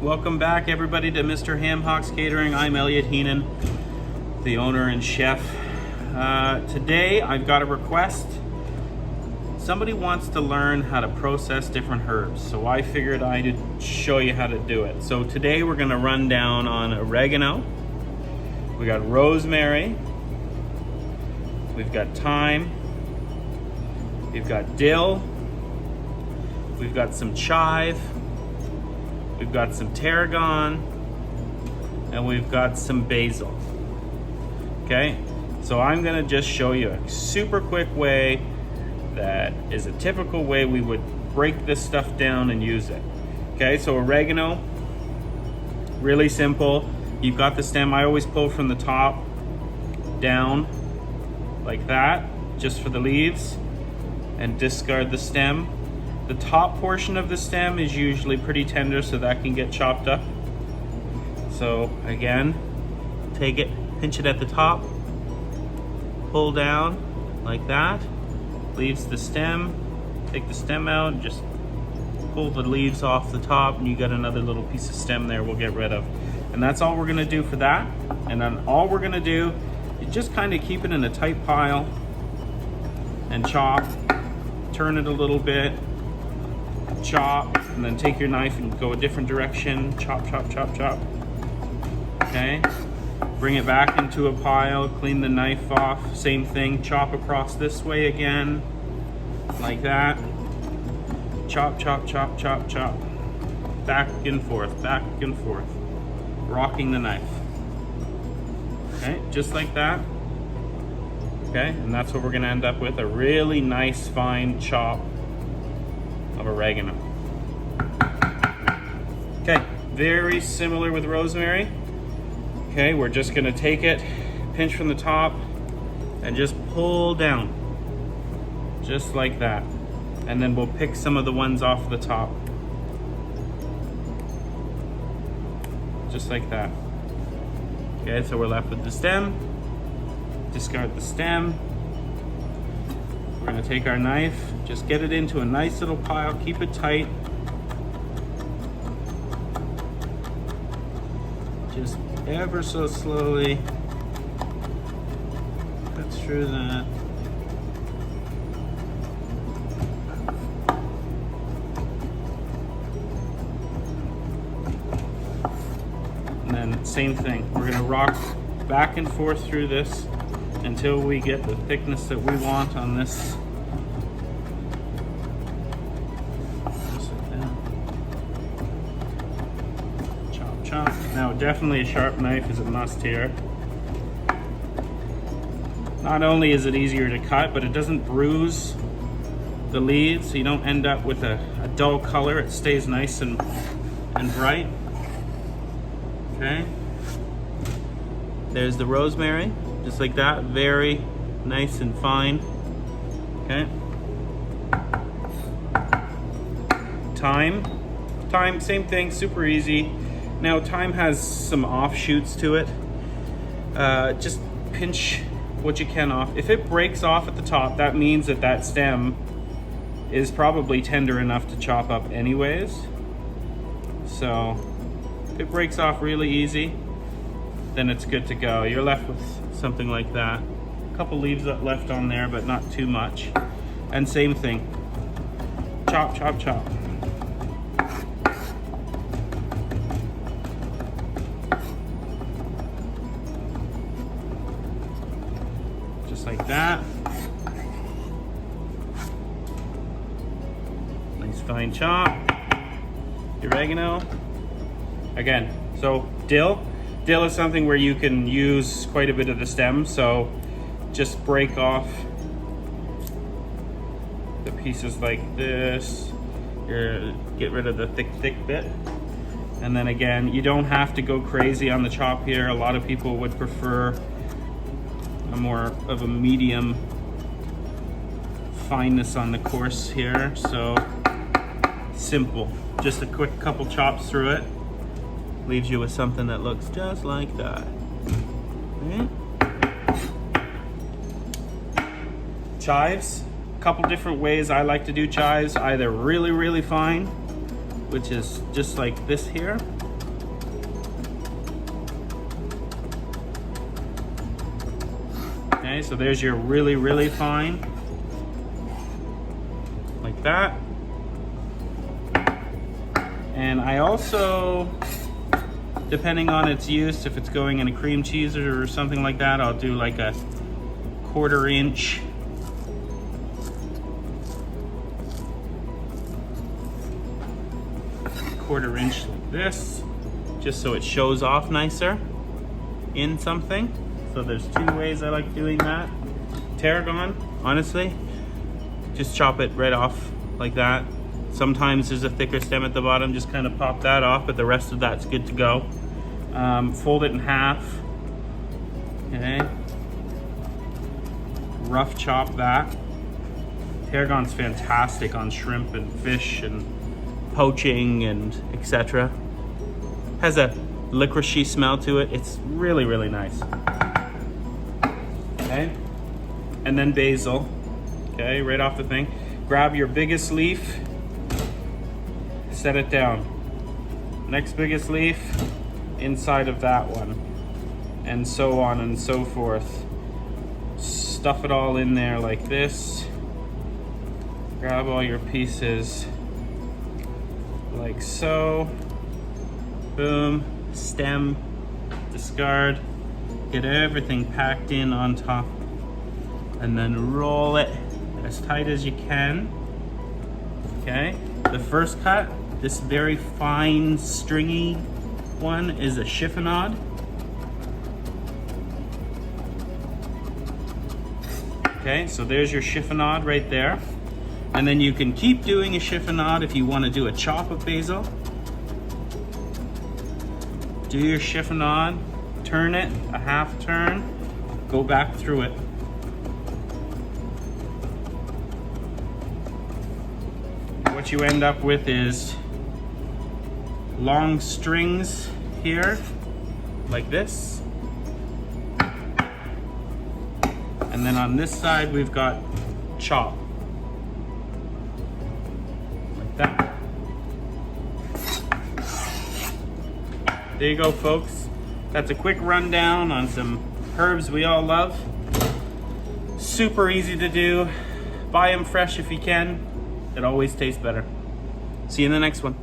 Welcome back everybody to Mr.HamHocks Catering. I'm Elliot Heenan, the owner and chef. Today I've got a request. Somebody wants to learn how to process different herbs, so I figured I'd show you how to do it. So today we're gonna run down on oregano. We got rosemary. We've got thyme. We've got dill. We've got some chive. We've got some tarragon, and we've got some basil. Okay, so I'm gonna just show you a super quick way that is a typical way we would break this stuff down and use it. Okay, so oregano, really simple. You've got the stem. I always pull from the top down like that, just for the leaves, and discard the stem. The top portion of the stem is usually pretty tender, so that can get chopped up. So again, take it, pinch it at the top, pull down like that, leaves the stem, take the stem out, and just pull the leaves off the top, and you got another little piece of stem there we'll get rid of. And that's all we're gonna do for that. And then all we're gonna do is just kind of keep it in a tight pile and chop, turn it a little bit, chop, and then take your knife and go a different direction. Chop, chop, chop, chop. Okay, bring it back into a pile, clean the knife off, same thing, chop across this way again, like that. Chop, chop, chop, chop, chop. Back and forth, rocking the knife. Okay, just like that. Okay, and that's what we're gonna end up with, a really nice fine chop of oregano. Okay, very similar with rosemary. Okay, we're just gonna take it, pinch from the top, and just pull down, just like that. And then we'll pick some of the ones off the top. Just like that. Okay, so we're left with the stem. Discard the stem. We're gonna take our knife, just get it into a nice little pile, keep it tight. Just ever so slowly cut through that. And then same thing, we're gonna rock back and forth through this until we get the thickness that we want on this. Just like that. Chop, chop. Now definitely a sharp knife is a must here. Not only is it easier to cut, but it doesn't bruise the leaves, so you don't end up with a dull color. It stays nice and bright. Okay. There's the rosemary. Just like that, very nice and fine. Okay. Thyme, same thing, super easy. Now thyme has some offshoots to it. Just pinch what you can off. If it breaks off at the top, that means that that stem is probably tender enough to chop up anyways. So if it breaks off really easy, then it's good to go. You're left with something like that. A couple leaves left on there, but not too much. And same thing. Chop, chop, chop. Just like that. Nice fine chop. Oregano. Again, so dill. Dill is something where you can use quite a bit of the stem, so just break off the pieces like this. Get rid of the thick bit. And then again, you don't have to go crazy on the chop here. A lot of people would prefer a more of a medium fineness on the course here, so simple. Just a quick couple chops through it. Leaves you with something that looks just like that. Okay. Chives, a couple different ways I like to do chives. Either really, really fine, which is just like this here, Okay, so there's your really, really fine. Like that. And I also, depending on its use, if it's going in a cream cheese or something like that, I'll do like a 1/4 inch. Quarter inch like this, just so it shows off nicer in something. So there's 2 ways I like doing that. Tarragon, honestly, just chop it right off like that. Sometimes there's a thicker stem at the bottom, just kind of pop that off, but the rest of that's good to go. Fold it in half, okay? Rough chop that. Tarragon's fantastic on shrimp and fish and poaching and etc. Has a licoricey smell to it. It's really, really nice. Okay, and then basil. Okay, right off the thing. Grab your biggest leaf, set it down. Next biggest leaf, inside of that one, and so on and so forth. Stuff it all in there like this. Grab all your pieces like so. Boom, stem, discard, get everything packed in on top, and then roll it as tight as you can. Okay, the first cut, this very fine stringy one, is a chiffonade. Okay, so there's your chiffonade right there. And then you can keep doing a chiffonade if you want to do a chop of basil. Do your chiffonade, turn it a half turn, go back through it. What you end up with is long strings here, like this. And then on this side, we've got chop. That. There you go, folks. That's a quick rundown on some herbs we all love. Super easy to do. Buy them fresh if you can. It always tastes better. See you in the next one.